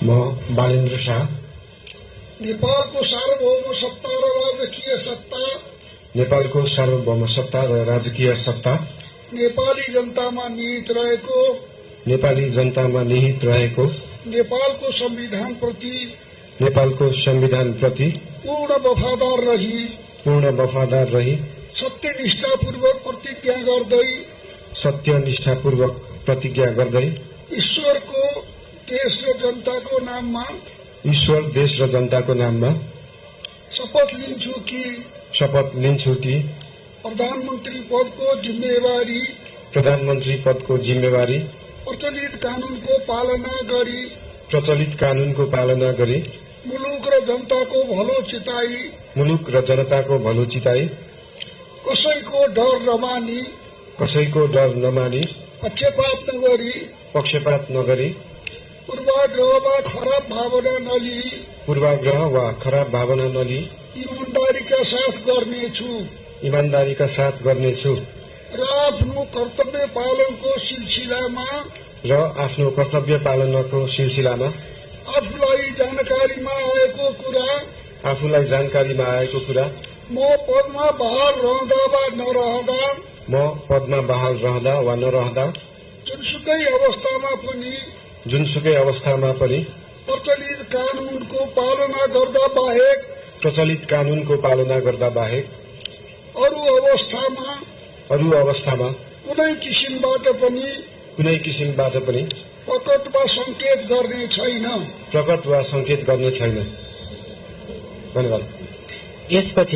म बालेन्द्र शाह नेपालको सार्वभौम सत्ता र राजकीय सत्ता नेपालको सार्वभौम सत्ता र राजकीय सत्ता नेपाली जनतामा निहित रहेको नेपालको संविधान प्रति पूर्ण वफादार रही सत्यनिष्ठापूर्वक प्रतिज्ञा गर्दै ईश्वर, देश र जनताको नाममा शपथ लिन्छु कि प्रधानमन्त्री पदको जिम्मेवारी प्रचलित कानूनको पालना गरी मुलुक र जनताको भलो चिताई कसैको डर नमानी पक्षपात नगरी पूर्वाग्रह वा खराब भावना नलिई ईमानदारीका साथ गर्नेछु र आफ्नो कर्तव्य पालनको सिलसिलामा आफूलाई जानकारीमा आएको कुरा म पदमा बहाल रहँदा वा नरहँदा जुनसुकै अवस्थामा पनि प्रचलित कानूनको पालना गर्दा बाहेक अरू अवस्थामा कुनै किसिमबाट पनि प्रकट वा संकेत गर्ने छैन। धन्यवाद। यसपछि